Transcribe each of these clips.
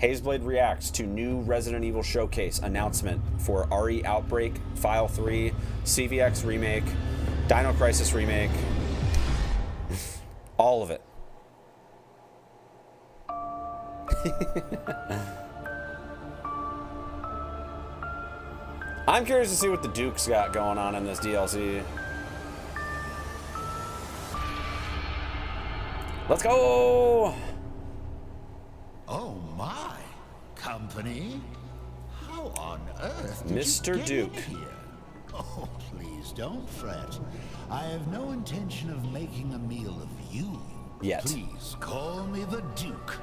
Hazeblade reacts to new Resident Evil showcase announcement for RE Outbreak, File 3, CVX Remake, Dino Crisis Remake. All of it. I'm curious to see what the Duke's got going on in this DLC. Let's go! Oh my, company? How on earth did Mr. you Duke. get in here? Oh, please don't fret. I have no intention of making a meal of you. Yet. Please call me the Duke.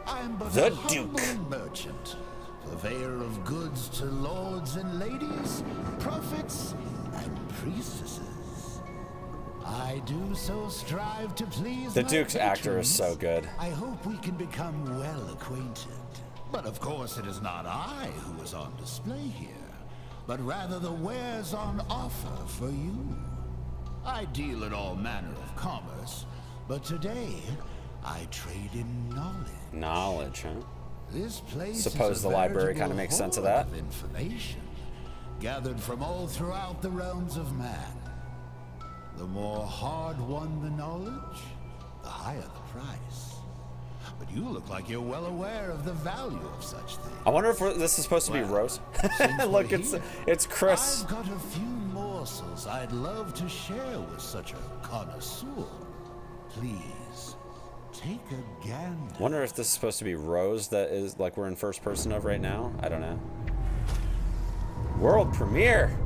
I'm but The a Duke. humble merchant, purveyor of goods to lords and ladies, prophets and priestesses. I do so strive to please The my Duke's actor is patrons. so good. I hope we can become well acquainted. But of course it is not I who is on display here, but rather the wares on offer for you. I deal in all manner of commerce, but today I trade in knowledge. Knowledge, huh? This place Suppose is the a library veritable kind of makes sense of hoard that. Information gathered from all throughout the realms of man. The more hard-won the knowledge, the higher the price. But you look like you're well aware of the value of such things. I wonder if this is supposed to be Rose. Look, it's Chris. I've got a few morsels I'd love to share with such a connoisseur. Please, take a gander. Wonder if this is supposed to be Rose that is like we're in first person of right now. I don't know. World premiere.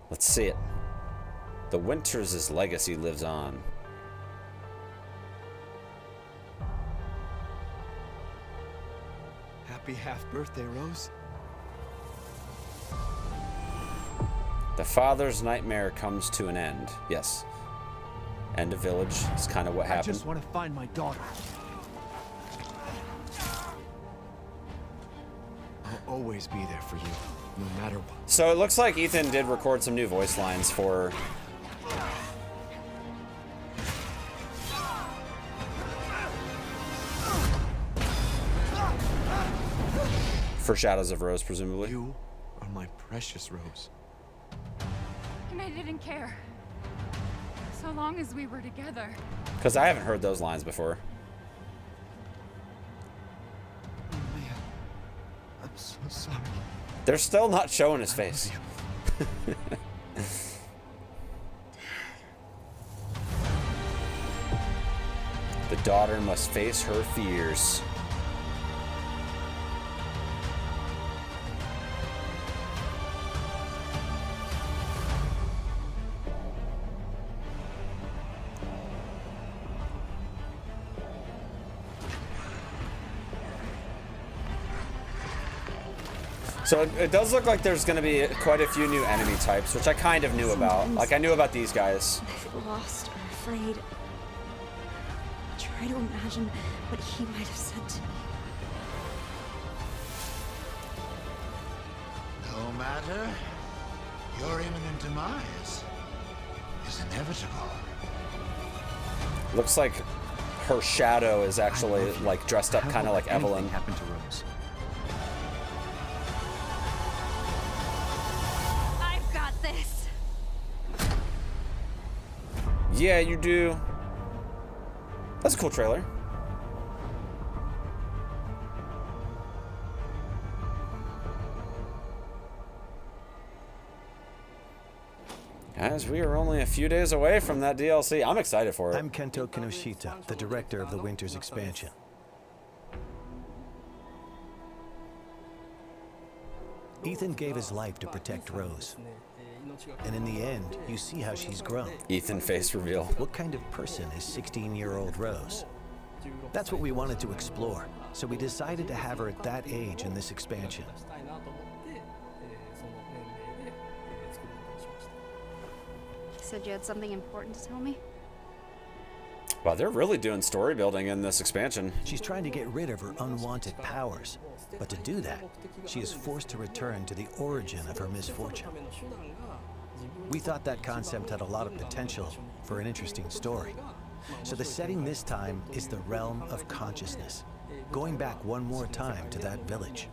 Let's see it. The Winters' legacy lives on. Happy half-birthday, Rose. The father's nightmare comes to an end. Yes. End of village is kind of what I happened. just want to find my daughter. I'll always be there for you, no matter what. So it looks like Ethan did record some new voice lines for Shadows of Rose, presumably. You are my precious Rose. And I didn't care. So long as we were together. Because I haven't heard those lines before. Oh man, I'm so sorry. They're still not showing his face. The daughter must face her fears. So it does look like there's going to be quite a few new enemy types, which I kind of knew about. Like, I knew about these guys. I feel lost or afraid. I try to imagine what he might have said to me. No matter, your imminent demise is inevitable. Looks like her shadow is actually, like, dressed up kind of like Evelyn. Happened to Rose. I've got this. Yeah, you do. That's a cool trailer. Guys, we are only a few days away from that DLC. I'm excited for it. I'm Kento Kinoshita, the director of the Winter's expansion. Ethan gave his life to protect Rose. And in the end, you see how she's grown. Ethan face reveal. What kind of person is 16-year-old Rose? That's what we wanted to explore, so we decided to have her at that age in this expansion. He said you had something important to tell me? Wow, they're really doing story building in this expansion. She's trying to get rid of her unwanted powers, but to do that, she is forced to return to the origin of her misfortune. We thought that concept had a lot of potential for an interesting story. So the setting this time is the realm of consciousness. going back one more time to that village.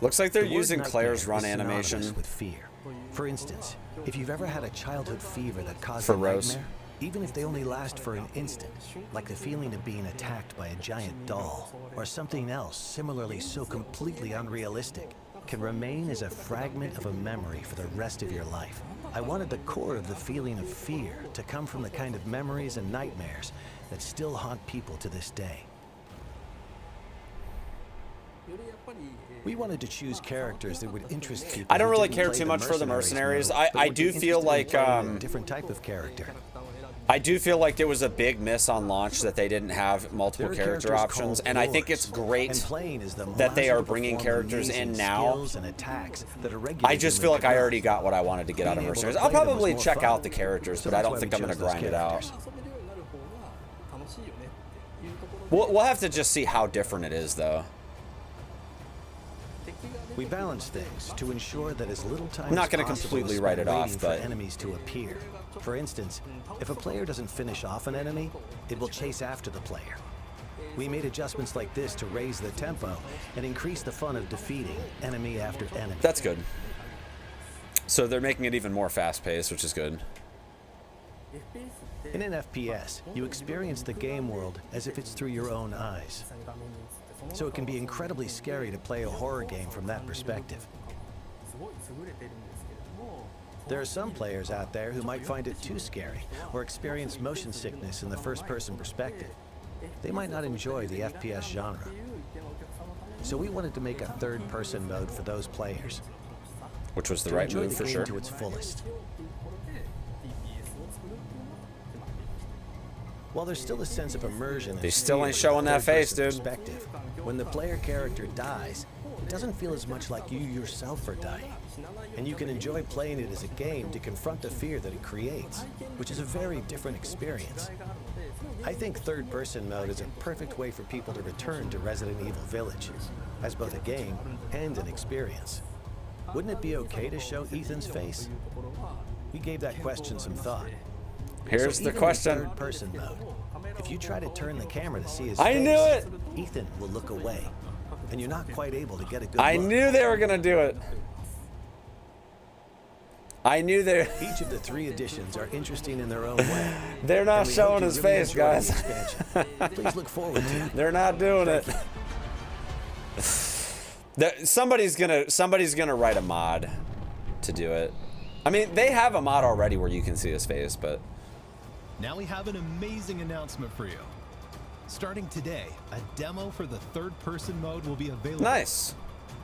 Looks like they're The word using nightmare Claire's run is synonymous animation. with fear. For instance, if you've ever had a childhood fever that caused For a Rose. nightmare, even if they only last for an instant, like the feeling of being attacked by a giant doll, or something else similarly so completely unrealistic, can remain as a fragment of a memory for the rest of your life. I wanted the core of the feeling of fear to come from the kind of memories and nightmares that still haunt people to this day. We wanted to choose characters that would interest people. I don't who really didn't care play too the much for the mercenaries. mode, but I would be do feel interested in like playing a different type of character. I do feel like there was a big miss on launch that they didn't have multiple There are character characters options, called and I think wars, it's great and playing as them that they allows are you to bringing perform characters in amazing now. skills and attacks that are I regulated just in feel the like I already development. got what I wanted to get out of Being able to mercenaries. I'll play them was probably more check fun. out the characters, So but I that's don't why think we I'm going to chose those grind it out. characters. We'll have to just see how different it is, though. We balance things to ensure that as little time I'm not as gonna possible completely is write spent it off, waiting for but- enemies to appear. For instance, if a player doesn't finish off an enemy, it will chase after the player. We made adjustments like this to raise the tempo and increase the fun of defeating enemy after enemy. That's good. So they're making it even more fast-paced, which is good. In an FPS, you experience the game world as if it's through your own eyes. So it can be incredibly scary to play a horror game from that perspective. There are some players out there who might find it too scary or experience motion sickness in the first-person perspective. They might not enjoy the FPS genre. So we wanted to make a third-person mode for those players. Which was the To right enjoy move the for game sure. to its fullest. While there's still a sense of immersion, They and still fear ain't in showing the that face, third-person dude. perspective, when the player character dies, it doesn't feel as much like you yourself are dying. And you can enjoy playing it as a game to confront the fear that it creates, which is a very different experience. I think third-person mode is a perfect way for people to return to Resident Evil Village, as both a game and an experience. Wouldn't it be okay to show Ethan's face? We gave that question some thought. Here's So the even in question. third-person mode, if you try to turn the camera to see his I face, knew it! Ethan will look away, and you're not quite able to get a good I look. knew they were going to do it. I knew they Each of the 3 editions are interesting in their own way. they're not and we hope showing you his really face, enjoy the guys. expansion. Please look forward to it. They're not doing it. Somebody's gonna write a mod to do it. I mean, they have a mod already where you can see his face, but Now we have an amazing announcement for you. Starting today, a demo for the third-person mode will be available. nice.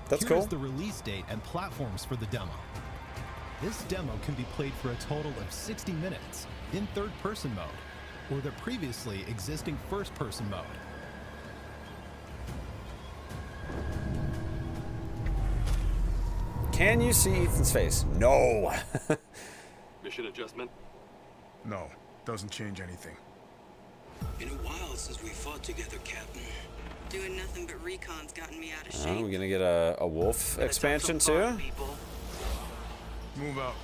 That's Here is cool. the release date and platforms for the demo. This demo can be played for a total of 60 minutes in third-person mode, or the previously existing first-person mode. Can you see Ethan's face? No. Mission adjustment? No, doesn't change anything. Been a while since we fought together, Captain. Doing nothing but recon's gotten me out of Oh, shape. we're gonna get a wolf expansion too. Move out.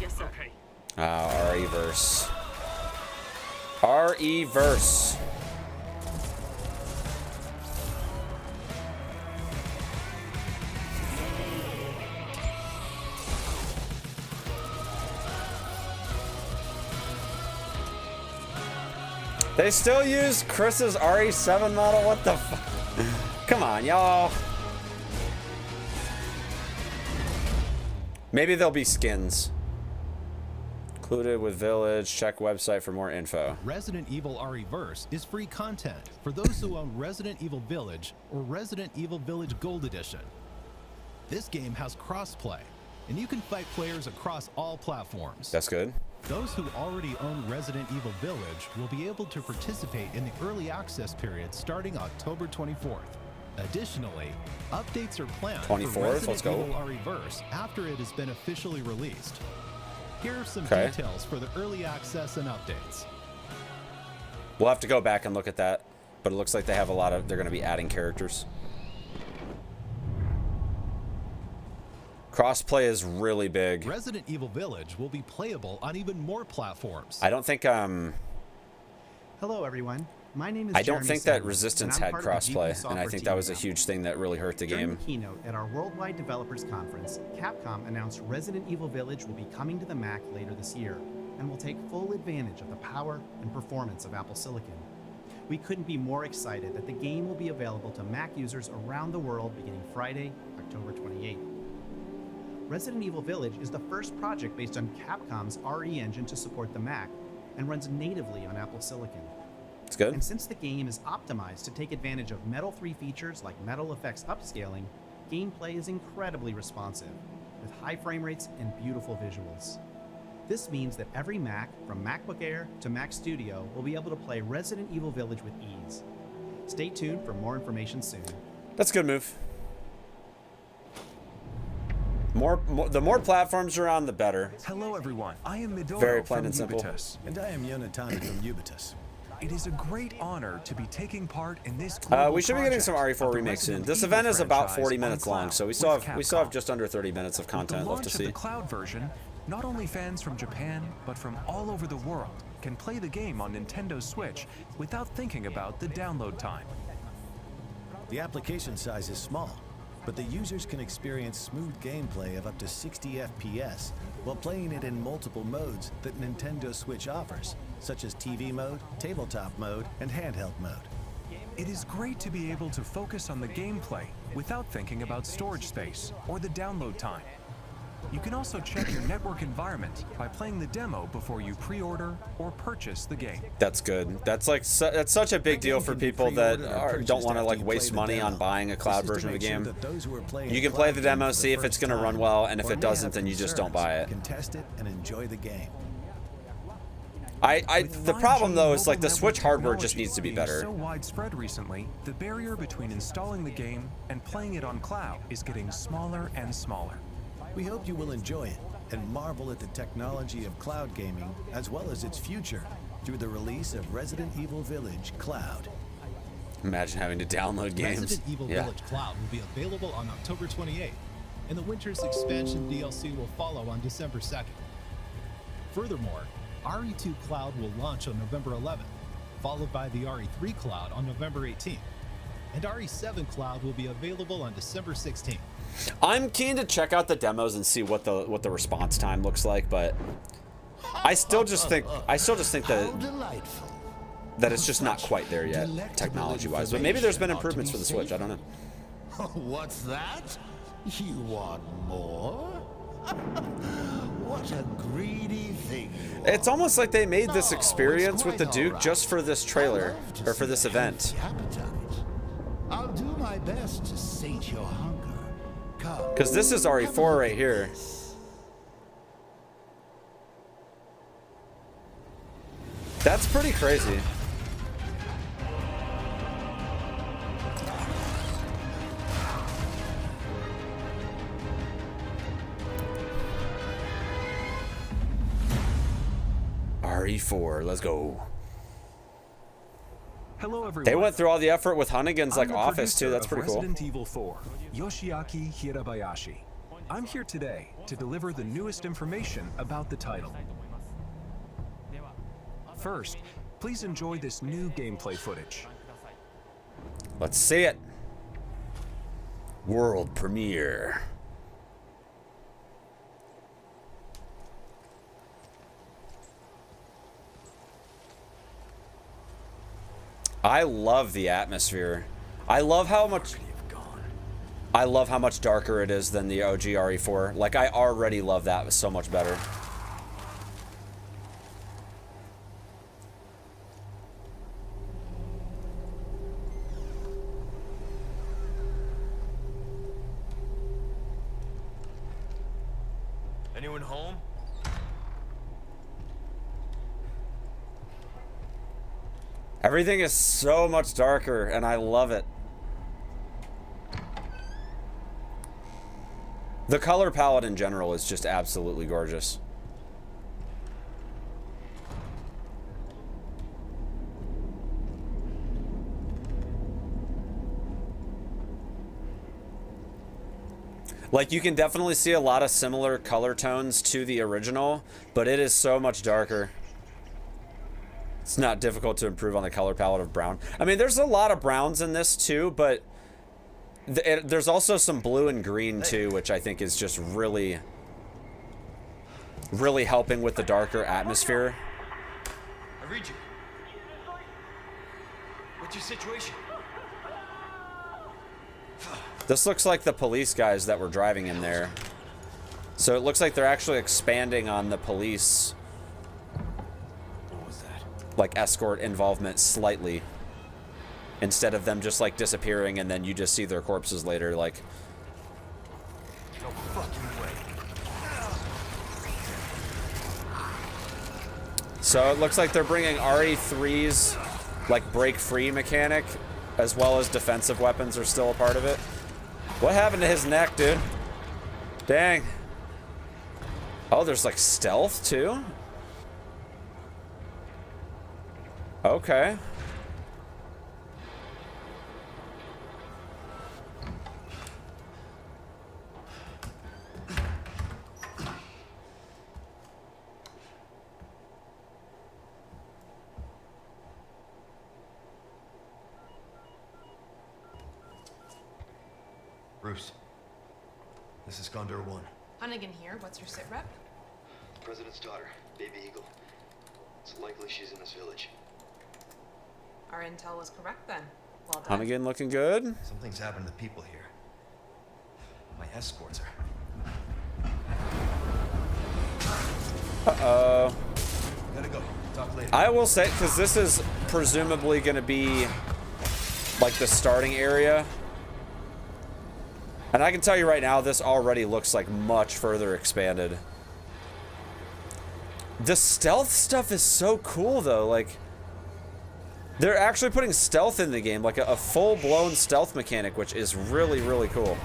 Yes, sir. RE-verse. RE-verse. They still use Chris's RE7 model? What the fuck? Come on, y'all. Maybe there'll be skins. Included with Village. Check website for more info. Resident Evil RE-verse is free content for those who own Resident Evil Village or Resident Evil Village Gold Edition. This game has crossplay, and you can fight players across all platforms. That's good. Those who already own Resident Evil Village will be able to participate in the early access period starting October 24th. Additionally, updates are planned 24th, for Resident let's go. Evil RE-verse after it has been officially released. Here are some Okay. details for the early access and updates. We'll have to go back and look at that, but it looks like they have a lot of, they're going to be adding characters. Crossplay is really big. Resident Evil Village will be playable on even more platforms. I don't think Hello everyone. My name is I don't Jeremy think that Sanders, Resistance and I'm had part of the GP crossplay, and I Software think team that was a now. huge thing that really hurt the During game. the keynote at our Worldwide Developers Conference, Capcom announced Resident Evil Village will be coming to the Mac later this year, and will take full advantage of the power and performance of Apple Silicon. We couldn't be more excited that the game will be available to Mac users around the world beginning Friday, October 28th. Resident Evil Village is the first project based on Capcom's RE engine to support the Mac, and runs natively on Apple Silicon. It's good. And since the game is optimized to take advantage of Metal 3 features like Metal Effects upscaling, gameplay is incredibly responsive, with high frame rates and beautiful visuals. This means that every Mac, from MacBook Air to Mac Studio, will be able to play Resident Evil Village with ease. Stay tuned for more information soon. That's a good move. The more platforms you're on, the better. Hello everyone, I am Midoro Very plain from and simple. Ubitus. And I am Yonatani from Ubitus. It is a great honor to be taking part in this We should be getting some RE4 Remake soon. This event is about 40 minutes long, so we still have just under 30 minutes of content left to see. With the cloud version, not only fans from Japan, but from all over the world can play the game on Nintendo Switch without thinking about the download time. The application size is small, but the users can experience smooth gameplay of up to 60 FPS while playing it in multiple modes that Nintendo Switch offers, such as TV mode, tabletop mode, and handheld mode. It is great to be able to focus on the gameplay without thinking about storage space or the download time. You can also check your network environment by playing the demo before you pre-order or purchase the game. That's good. That's like that's such a big deal for people that don't want to like waste money on buying a cloud version of a game. You can play the demo, see if it's going to run well, and if it doesn't, then you just don't buy it. Can test it and enjoy the game. The problem though is like the Switch hardware just needs to be better. So widespread recently, the barrier between installing the game and playing it on cloud is getting smaller and smaller. We hope you will enjoy it and marvel at the technology of cloud gaming as well as its future through the release of Resident Evil Village Cloud. Imagine having to download games. Resident Evil Village Cloud will be available on October 28th, and the Winter's Expansion DLC will follow on December 2nd. Furthermore, RE2 Cloud will launch on November 11th, followed by the RE3 Cloud on November 18th, and RE7 Cloud will be available on December 16th. I'm keen to check out the demos and see what the response time looks like, but I still just think that it's just not quite there yet, technology-wise. But maybe there's been improvements for the Switch. I don't know. What's that? You want more? What a greedy thing. It's almost like they made this experience with the Duke just for this trailer or for this event. I'll do my best to sate your hunger. Because this is RE4 right here. That's pretty crazy. RE4, let's go. Hello everyone. They went through all the effort with Hunnigan's like office too. That's pretty cool. Resident Evil 4, Yoshiaki Hirabayashi. I'm here today to deliver the newest information about the title. First, please enjoy this new gameplay footage. Let's see it. World premiere. I love the atmosphere. I love how much darker it is than the OG RE4. Like, I already love that so much better. Anyone home? Everything is so much darker, and I love it. The color palette in general is just absolutely gorgeous. Like, you can definitely see a lot of similar color tones to the original, but it is so much darker. It's not difficult to improve on the color palette of brown. I mean, there's a lot of browns in this too, but there's also some blue and green too, which I think is just really, really helping with the darker atmosphere. I read you. What's your situation? This looks like the police guys that were driving in there. So it looks like they're actually expanding on the police, What was that? like, escort involvement slightly. Instead of them just, like, disappearing and then you just see their corpses later, like... No fucking way. So it looks like they're bringing RE3's, like, break-free mechanic, as well as defensive weapons are still a part of it. What happened to his neck, dude? Dang. Oh, there's, like, stealth, too? Okay. Bruce, this is Condor 1. Hunnigan here. What's your sit rep? President's daughter, Baby Eagle. It's likely she's in this village. Our intel was correct then. Well done. Hunnigan looking good. Something's happened to the people here. My escorts are. Uh-oh. Gotta go. Talk later. I will say, because this is presumably going to be, like, the starting area. And I can tell you right now, this already looks like much further expanded. The stealth stuff is so cool, though. Like, they're actually putting stealth in the game, like a full-blown stealth mechanic, which is really, really cool.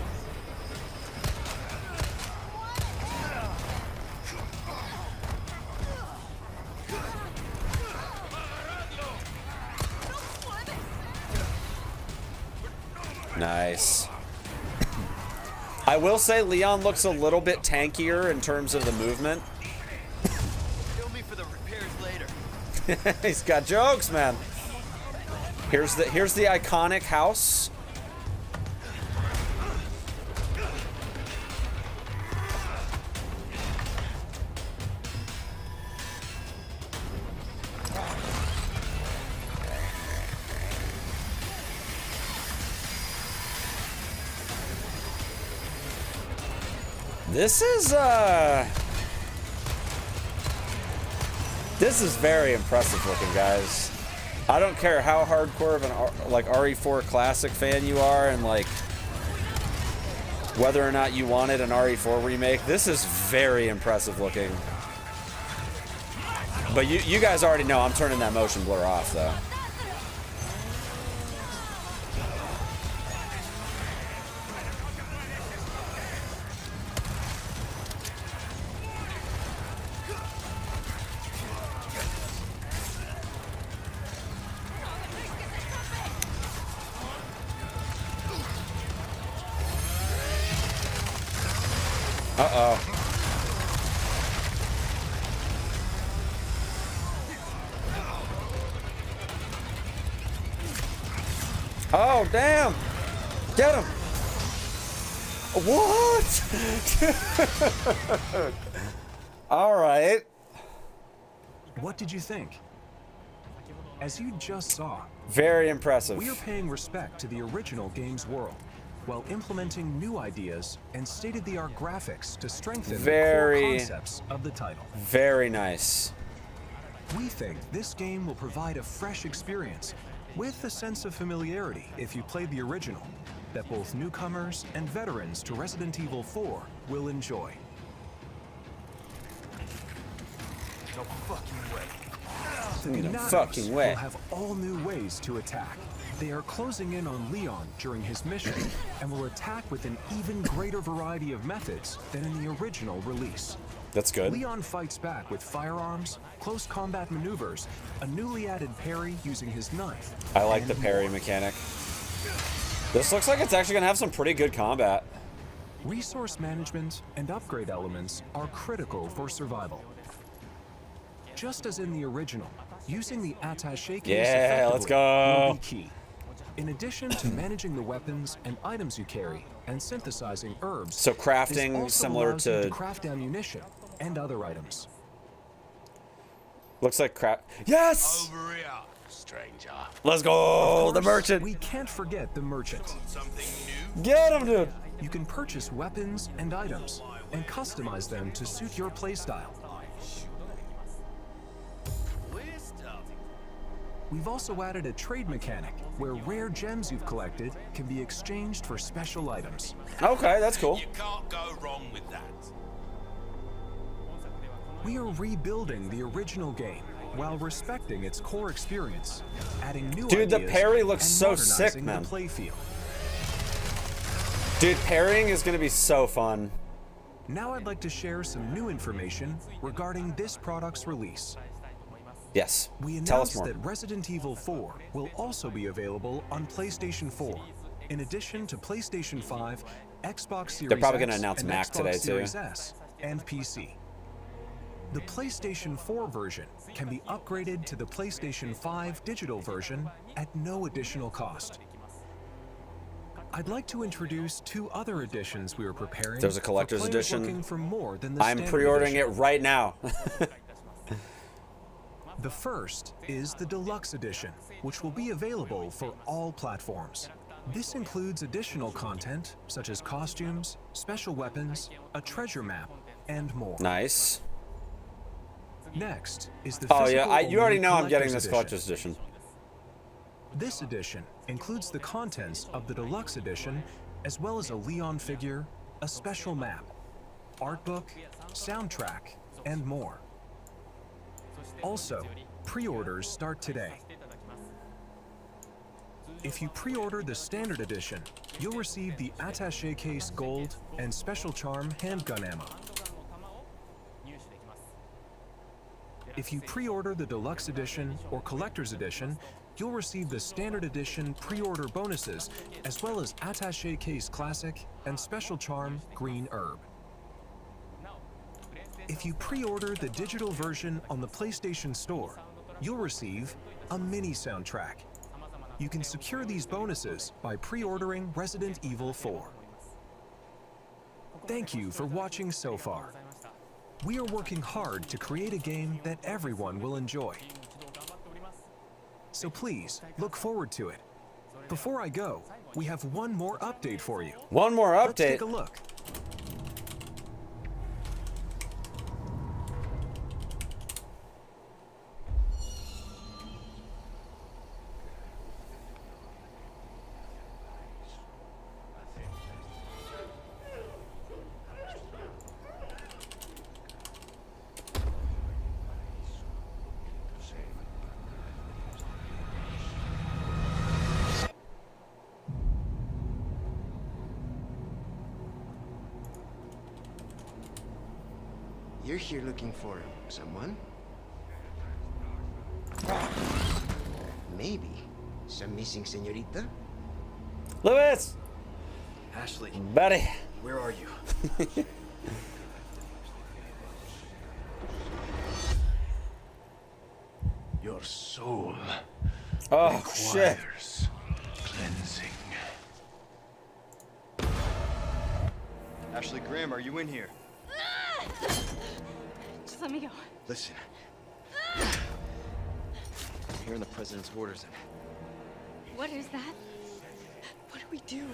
Nice. I will say Leon looks a little bit tankier in terms of the movement. Kill me for the repairs later. He's got jokes, man. Here's the iconic house. This is very impressive looking, guys. I don't care how hardcore of an like RE4 classic fan you are, and like whether or not you wanted an RE4 remake. This is very impressive looking. But you guys already know I'm turning that motion blur off, though. Uh-oh. Oh, damn! Get him! What? All right. What did you think? As you just saw, very impressive. We are paying respect to the original game's world, while implementing new ideas and state-of-the-art graphics to strengthen the core concepts of the title. Very nice. We think this game will provide a fresh experience with a sense of familiarity if you played the original, that both newcomers and veterans to Resident Evil 4 will enjoy. No fucking way. The No fucking way. will have all new ways to attack. They are closing in on Leon during his mission and will attack with an even greater variety of methods than in the original release. That's good. Leon fights back with firearms, close combat maneuvers, a newly added parry using his knife. I like the parry mechanic. This looks like it's actually going to have some pretty good combat. Resource management and upgrade elements are critical for survival. Just as in the original, using the attaché case let's effectively go. will be key. In addition to managing the weapons and items you carry and synthesizing herbs, So crafting this also similar allows you to craft ammunition and other items. looks like crap. Yes! Over here, stranger. Let's go, Of course, the merchant. We can't forget the merchant. Something new? Get him, dude. You can purchase weapons and items and customize them to suit your playstyle. We've also added a trade mechanic where rare gems you've collected can be exchanged for special items. Okay, that's cool. You can't go wrong with that. We are rebuilding the original game while respecting its core experience, adding new Dude, the ideas parry looks and so sick, modernizing man. the playfield. Dude, parrying is gonna be so fun. Now I'd like to share some new information regarding this product's release. Yes. We Tell us announced more. that Resident Evil 4 will also be available on PlayStation 4, in addition to PlayStation 5, Xbox Series They're probably X, gonna announce and Mac Xbox today, too. Series S, and PC. The PlayStation 4 version can be upgraded to the PlayStation 5 digital version at no additional cost. I'd like to introduce two other editions we are preparing. There's a collector's for players edition. looking for more than the I'm standard pre-ordering edition. it right now. The first is the Deluxe Edition, which will be available for all platforms. This includes additional content such as costumes, special weapons, a treasure map, and more. Nice. Next is the Oh yeah, you already know I'm getting Collector's this Edition. collector's edition. This edition includes the contents of the Deluxe Edition, as well as a Leon figure, a special map, art book, soundtrack, and more. Also, pre-orders start today. If you pre-order the Standard Edition, you'll receive the Attaché Case Gold and Special Charm handgun ammo. If you pre-order the Deluxe Edition or Collector's Edition, you'll receive the Standard Edition pre-order bonuses, as well as Attaché Case Classic and Special Charm Green Herb. If you pre-order the digital version on the PlayStation Store, you'll receive a mini soundtrack. You can secure these bonuses by pre-ordering Resident Evil 4. Thank you for watching so far. We are working hard to create a game that everyone will enjoy. So please, look forward to it. Before I go, we have one more update for you. One more update? Let's take a look. You're here looking for someone? Maybe some missing señorita? Lewis! Ashley. Buddy. Where are you? Your soul Oh, shit. requires cleansing. Ashley Graham, are you in here? Just let me go. Listen. I'm hearing the president's orders and What is that? What do we do?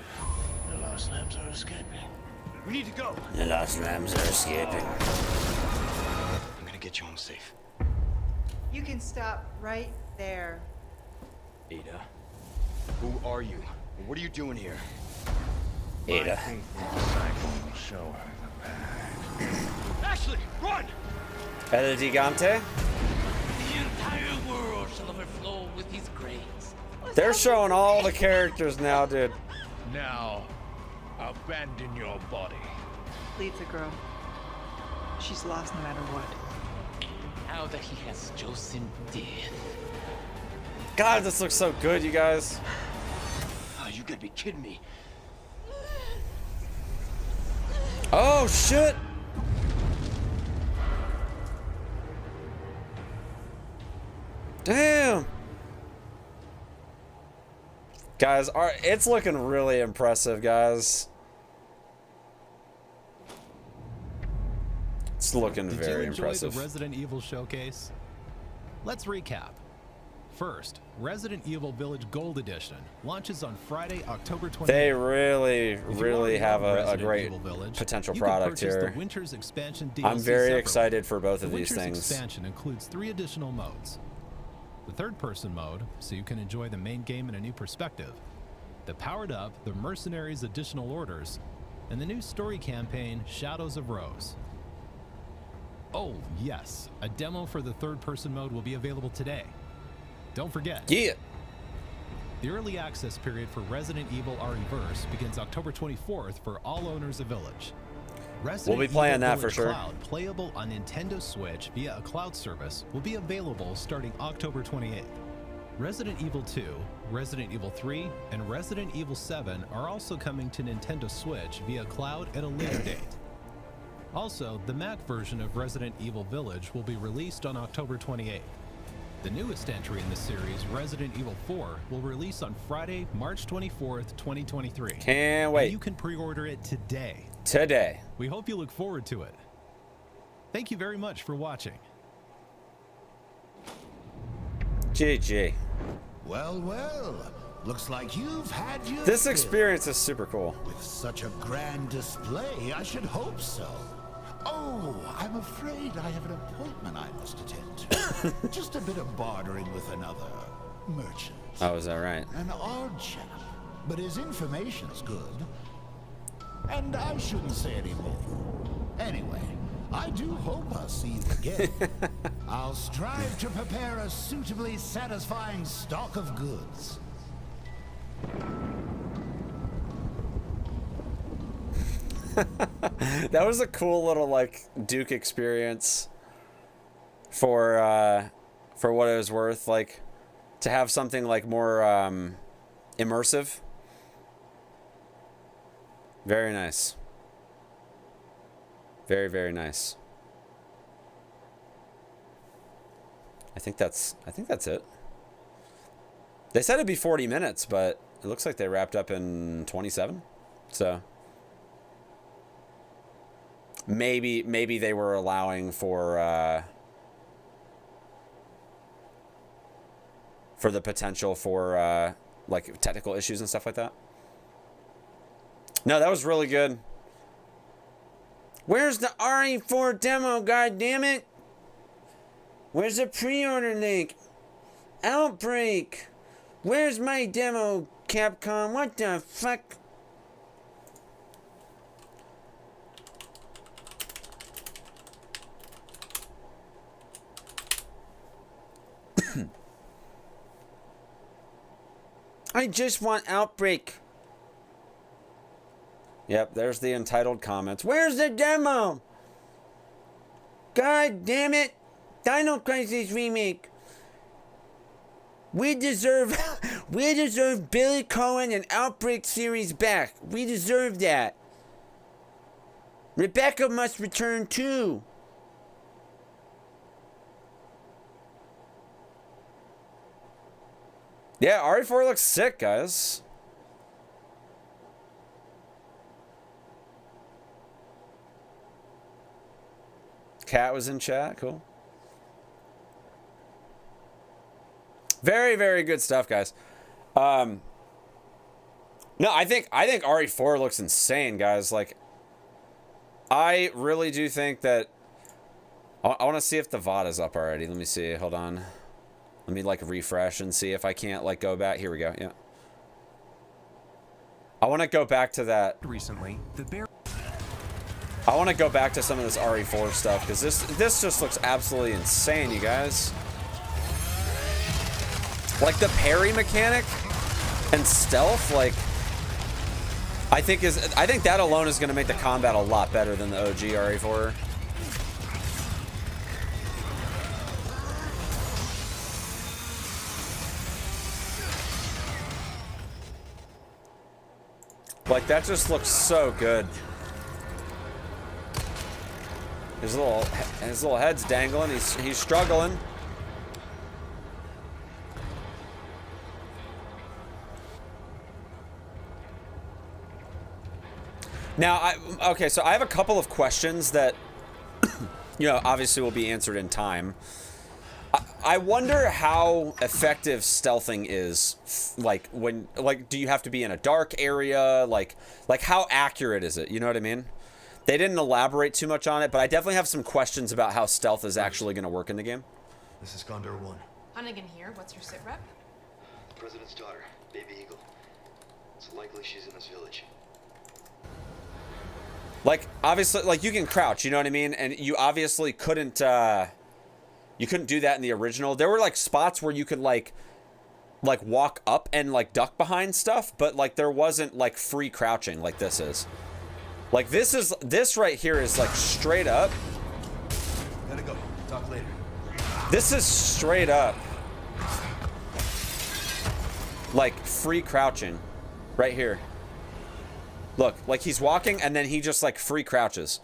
The lost lambs are escaping. we need to go. The lost lambs are escaping. I'm gonna get you home safe. You can stop right there. Ada, who are you? What are you doing here? Ada. Will show her the path. Ashley, run! El Gigante? The entire world shall overflow with his grace. They're showing all the characters now, dude. Now, abandon your body. Leave the girl. She's lost no matter what. Now that he has chosen death. God, this looks so good, you guys. Oh, you gotta be kidding me. Oh, shit! Damn! Guys, it's looking really impressive, guys. It's looking very impressive. Did you enjoy the Resident Evil showcase? Let's recap. First, Resident Evil Village Gold Edition launches on Friday, October 28th. They really have a great potential product here. The Winter's Expansion DLC I'm very separately. excited for both of these The things. Winter's Expansion includes 3 additional modes. The third-person mode, so you can enjoy the main game in a new perspective. The powered-up, the Mercenaries Additional Orders, and the new story campaign, Shadows of Rose. Oh, yes, a demo for the third-person mode will be available today. Don't forget. Yeah. The early access period for Resident Evil RE4 begins October 24th for all owners of Village. We'll be playing that for sure. Cloud, playable on Nintendo Switch via a cloud service, will be available starting October 28th. Resident Evil 2, Resident Evil 3, and Resident Evil 7 are also coming to Nintendo Switch via cloud at a later date. Also, the Mac version of Resident Evil Village will be released on October 28th. The newest entry in the series, Resident Evil 4, will release on Friday, March 24th, 2023. Can't wait. And you can pre-order it today. Today. We hope you look forward to it. Thank you very much for watching. GG. Well, well. Looks like you've had your This fill. experience is super cool. With such a grand display, I should hope so. Oh, I'm afraid I have an appointment I must attend to. Just a bit of bartering with another merchant. Oh, is that right? An odd chap, but his information's good. And I shouldn't say any more. Anyway, I do hope I'll see you again. I'll strive to prepare a suitably satisfying stock of goods. That was a cool little like Duke experience for what it was worth, like to have something like more immersive. Very nice. Very, very nice. I think that's it. They said it'd be 40 minutes, but it looks like they wrapped up in 27. So maybe they were allowing for the potential for like technical issues and stuff like that. No, that was really good. Where's the RE4 demo, goddammit? Where's the pre-order link? Outbreak! Where's my demo, Capcom? What the fuck? I just want Outbreak. Yep, there's the entitled comments. Where's the demo? God damn it. Dino Crisis Remake. We deserve Billy Cohen and Outbreak series back. We deserve that. Rebecca must return too. Yeah, RE4 looks sick, guys. Cat was in chat, cool. Very, very good stuff, guys. No, I think RE4 looks insane, guys. Like, I really do think that I want to see if the VOD is up already. Let me see. Hold on. Let me like refresh and see if I can't like go back. Here we go. Yeah. I want to go back to that. Recently, I want to go back to some of this RE4 stuff because this just looks absolutely insane, you guys. Like the parry mechanic and stealth, like I think that alone is going to make the combat a lot better than the OG RE4. Like that just looks so good. His little head's dangling. He's struggling. Now, okay, so I have a couple of questions that, you know, obviously will be answered in time. I wonder how effective stealthing is, like, do you have to be in a dark area? Like how accurate is it? You know what I mean? They didn't elaborate too much on it, but I definitely have some questions about how stealth is actually going to work in the game. This is Condor 1. Hunnigan here. What's your sit rep? The President's daughter, Baby Eagle. It's likely she's in this village. Like, obviously, like, you can crouch, you know what I mean? And you obviously couldn't do that in the original. There were, like, spots where you could, like walk up and, like, duck behind stuff, but, like, there wasn't, like, free crouching like this is. Like, this right here is, like, straight up. Gotta go. Talk later. This is straight up, like, free crouching right here. Look, like, he's walking and then he just, like, free crouches.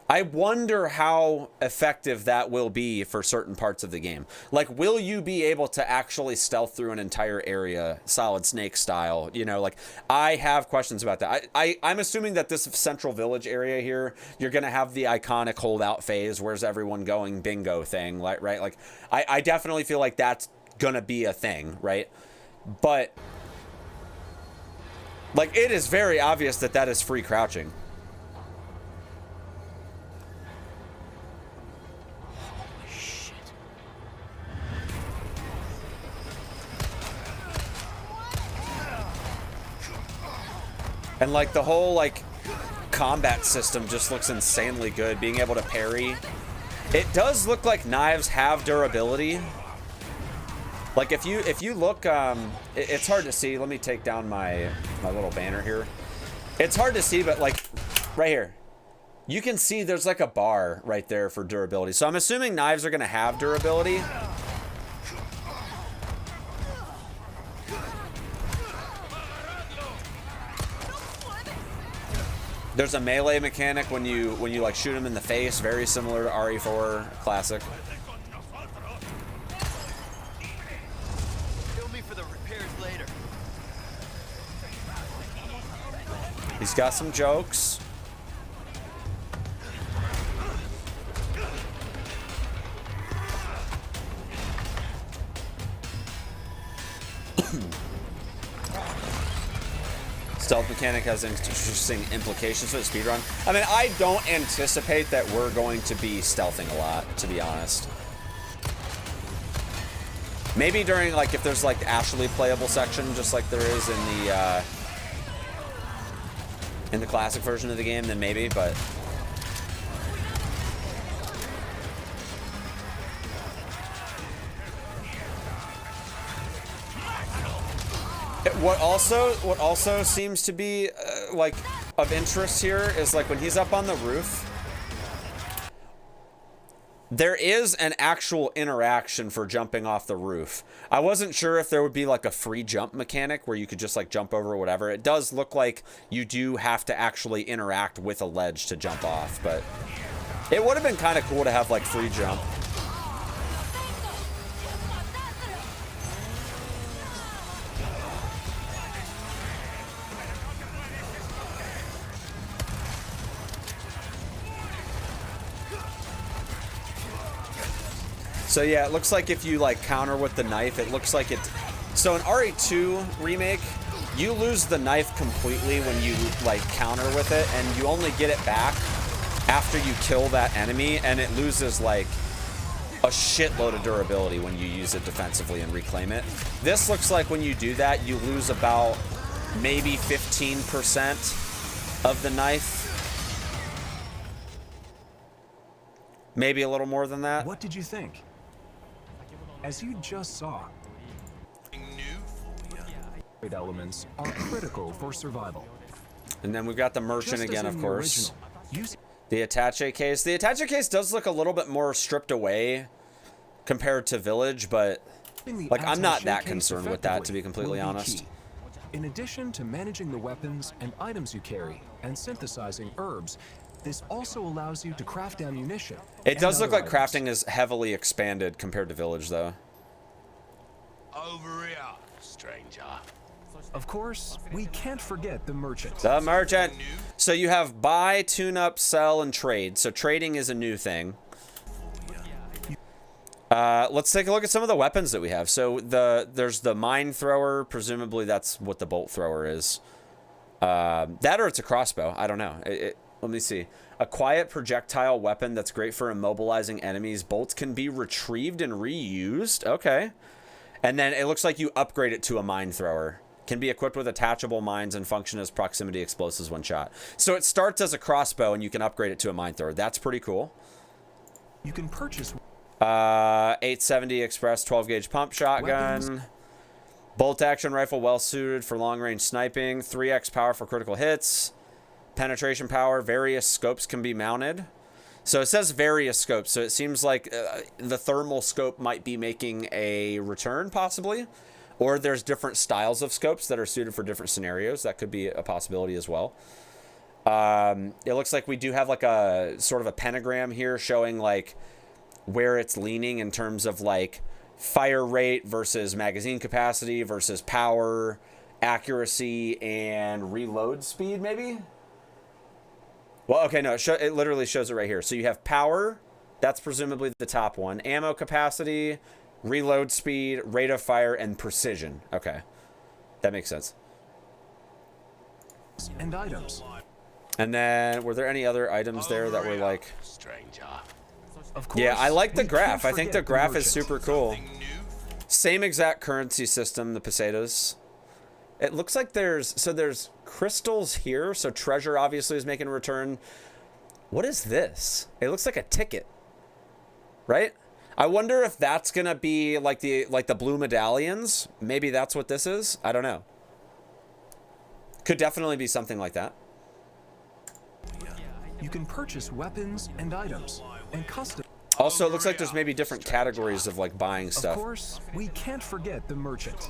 I wonder how effective that will be for certain parts of the game. Like, will you be able to actually stealth through an entire area, Solid Snake style? You know, like, I have questions about that. I'm assuming that this central village area here, you're going to have the iconic holdout phase, where's everyone going bingo thing, right? Like, I definitely feel like that's going to be a thing, right? But, like, it is very obvious that that is free crouching. And, like, the whole, like, combat system just looks insanely good. Being able to parry. It does look like knives have durability. Like, if you look, it's hard to see. Let me take down my little banner here. It's hard to see, but, like, right here. You can see there's, like, a bar right there for durability. So I'm assuming knives are going to have durability. There's a melee mechanic when you like shoot him in the face, very similar to RE4 classic. Kill me for the repairs later. He's got some jokes. Stealth mechanic has interesting implications for the speedrun. I mean, I don't anticipate that we're going to be stealthing a lot, to be honest. Maybe during, like, if there's, like, actually playable section, just like there is in the classic version of the game, then maybe, but... What also seems to be like of interest here is, like, when he's up on the roof, there is an actual interaction for jumping off the roof. I wasn't sure if there would be, like, a free jump mechanic where you could just, like, jump over whatever. It does look like you do have to actually interact with a ledge to jump off, but it would have been kind of cool to have, like, free jump. So yeah, it looks like if you, like, counter with the knife, it looks like it... So in RE2 Remake, you lose the knife completely when you, like, counter with it, and you only get it back after you kill that enemy, and it loses, like, a shitload of durability when you use it defensively and reclaim it. This looks like when you do that, you lose about maybe 15% of the knife. Maybe a little more than that. What did you think? As you just saw, elements are critical for survival. And then we've got the merchant again, of course. The attaché case. The attaché case does look a little bit more stripped away compared to Village, but, like, I'm not that concerned with that, to be completely honest. In addition to managing the weapons and items you carry and synthesizing herbs, This also allows you to craft ammunition. It does and look like other items. crafting is heavily expanded compared to Village, though. Over here, stranger. Of course, we can't forget the merchant. The merchant. So you have buy, tune up, sell, and trade. So trading is a new thing. Let's take a look at some of the weapons that we have. So there's the mine thrower. Presumably that's what the bolt thrower is. That or it's a crossbow. I don't know. Let me see. A quiet projectile weapon that's great for immobilizing enemies. Bolts can be retrieved and reused. Okay. And then it looks like you upgrade it to a mine thrower. Can be equipped with attachable mines and function as proximity explosives when shot. So it starts as a crossbow and you can upgrade it to a mine thrower. That's pretty cool. You can purchase 870 express 12 gauge pump shotgun. Weapons. Bolt action rifle well suited for long range sniping. 3x power for critical hits. Penetration power. Various scopes can be mounted. So it says various scopes. So it seems like the thermal scope might be making a return possibly. Or there's different styles of scopes that are suited for different scenarios. That could be a possibility as well. It looks like we do have like a sort of a pentagram here showing like where it's leaning in terms of like fire rate versus magazine capacity versus power, accuracy, and reload speed maybe? Well, okay, no, it literally shows it right here. So you have power, that's presumably the top one, ammo capacity, reload speed, rate of fire, and precision. Okay, that makes sense. and items. And then, were there any other items there that were like... Stranger. Of course, Yeah, I like the we graph. can't I think forget the graph is merchant. super cool. Same exact currency system, the pesetas. It looks like there's crystals here. So treasure obviously is making a return. What is this? It looks like a ticket, right? I wonder if that's gonna be like the blue medallions. Maybe that's what this is. I don't know. Could definitely be something like that. You can purchase weapons and items and custom. Also, it looks like there's maybe different categories of like buying stuff. Of course, we can't forget the merchant.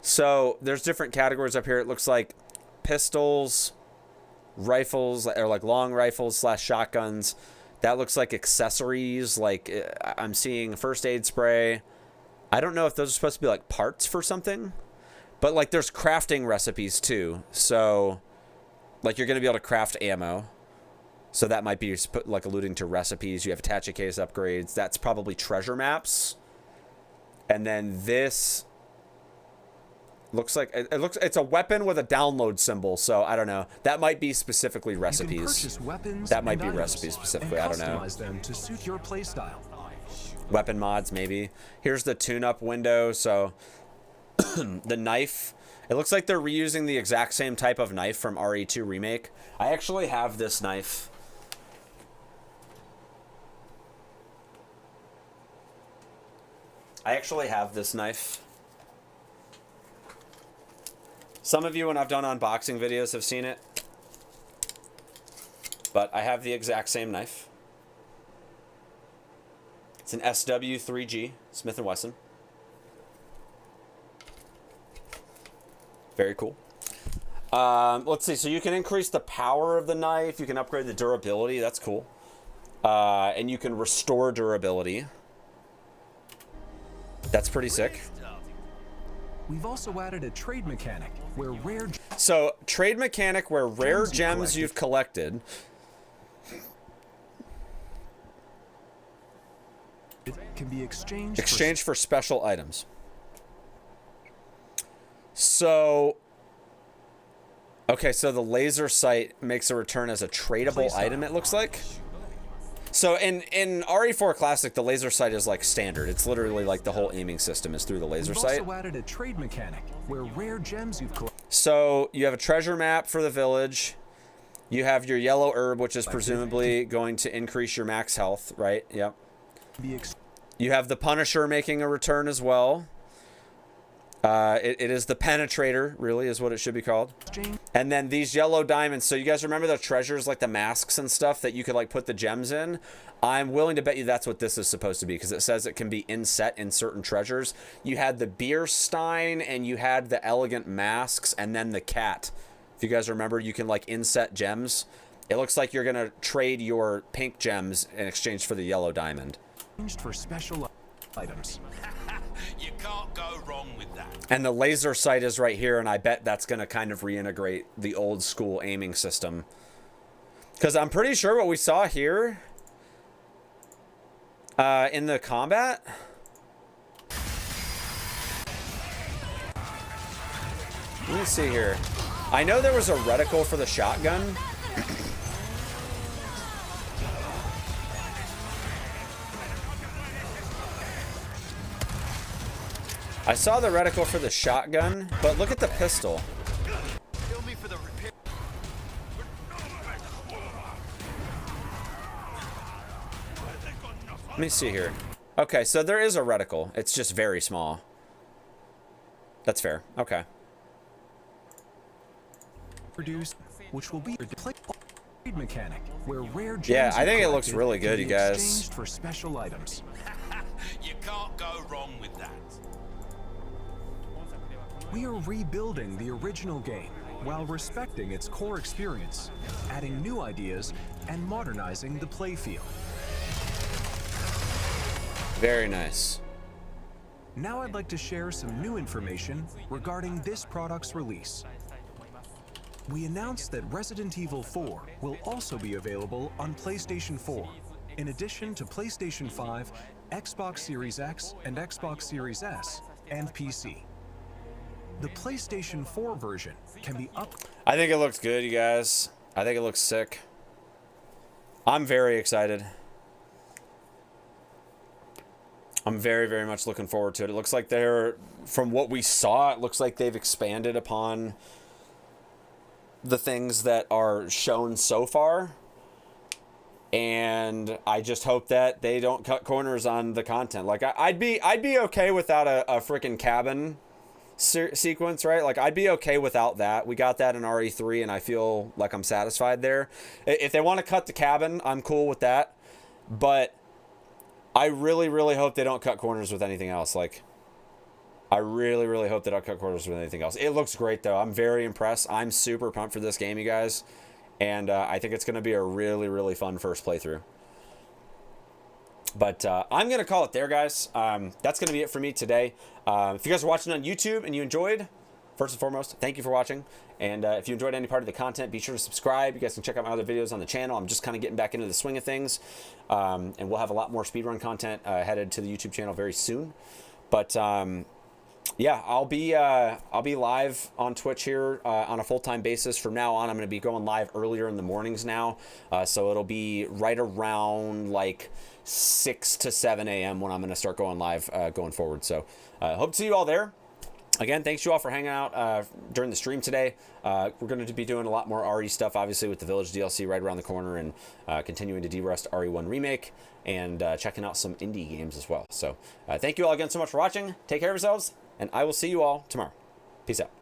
So there's different categories up here. It looks like pistols, rifles, or like long rifles / shotguns. That looks like accessories. Like I'm seeing first aid spray. I don't know if those are supposed to be like parts for something, but like there's crafting recipes too. So like you're going to be able to craft ammo. So that might be like alluding to recipes. You have attach a case upgrades. That's probably treasure maps. And then this looks like it's a weapon with a download symbol. So I don't know. That might be specifically recipes. You can purchase weapons That might be and recipes items specifically. and I don't know. customize them to suit your playstyle. Weapon mods maybe. Here's the tune-up window. So the knife. It looks like they're reusing the exact same type of knife from RE2 Remake. I actually have this knife. Some of you, when I've done unboxing videos, have seen it. But I have the exact same knife. It's an SW3G, Smith & Wesson. Very cool. Let's see. So you can increase the power of the knife. You can upgrade the durability. That's cool. And you can restore durability. That's pretty sick. We've also added a trade mechanic where rare gems you've collected can be exchanged for special items. So okay, so the laser sight makes a return as a tradable item, it looks like. So in RE4 Classic, the laser sight is like standard. It's literally like the whole aiming system is through the laser sight. We've also added a trade mechanic where rare gems you've collected. So you have a treasure map for the village. You have your yellow herb, which is presumably going to increase your max health, right? Yep. You have the Punisher making a return as well. It is the Penetrator, really, is what it should be called. And then these yellow diamonds. So you guys remember the treasures, like the masks and stuff that you could like put the gems in? I'm willing to bet you that's what this is supposed to be, because it says it can be inset in certain treasures. You had the beer stein and you had the elegant masks and then the cat If you guys remember, you can like inset gems. It looks like you're gonna trade your pink gems in exchange for the yellow diamond. For special items. You can't go wrong with that. And the laser sight is right here, and I bet that's gonna kind of reintegrate the old school aiming system. Because I'm pretty sure what we saw here in the combat. Let me see here. I know there was a reticle for the shotgun. I saw the reticle for the shotgun, but look at the pistol. Let me see here. Okay, so there is a reticle. It's just very small. That's fair. Okay. Produced, which will be a trade mechanic where rare gems Yeah, I think it looks really good, you guys. Exchanged for special items. You can't go wrong with that. We are rebuilding the original game while respecting its core experience, adding new ideas, and modernizing the playfield. Very nice. Now I'd like to share some new information regarding this product's release. We announced that Resident Evil 4 will also be available on PlayStation 4, in addition to PlayStation 5, Xbox Series X, and Xbox Series S, and PC. The PlayStation 4 version can be up. I think it looks good, you guys. I think it looks sick. I'm very excited. I'm very, very much looking forward to it. It looks like they're, from what we saw, it looks like they've expanded upon the things that are shown so far. And I just hope that they don't cut corners on the content. Like, I'd be okay without a freaking cabin sequence, right? Like, I'd be okay without that. We got that in RE3, and I feel like I'm satisfied there. If they want to cut the cabin, I'm cool with that. But I really, really hope they don't cut corners with anything else. Like, I really, really hope they don't cut corners with anything else. It looks great, though. I'm very impressed. I'm super pumped for this game, you guys. And I think it's going to be a really, really fun first playthrough. But I'm going to call it there, guys. That's going to be it for me today. If you guys are watching on YouTube and you enjoyed, first and foremost, thank you for watching. And if you enjoyed any part of the content, be sure to subscribe. You guys can check out my other videos on the channel. I'm just kind of getting back into the swing of things. And we'll have a lot more speedrun content headed to the YouTube channel very soon. But yeah, I'll be live on Twitch here on a full-time basis from now on. I'm going to be going live earlier in the mornings now. So it'll be right around like 6 to 7 a.m. when I'm going to start going live going forward. So hope to see you all there. Again, thanks you all for hanging out during the stream today. We're going to be doing a lot more RE stuff, obviously, with the Village DLC right around the corner, and continuing to de-rust RE1 Remake, and checking out some indie games as well. So thank you all again so much for watching. Take care of yourselves, and I will see you all tomorrow. Peace out.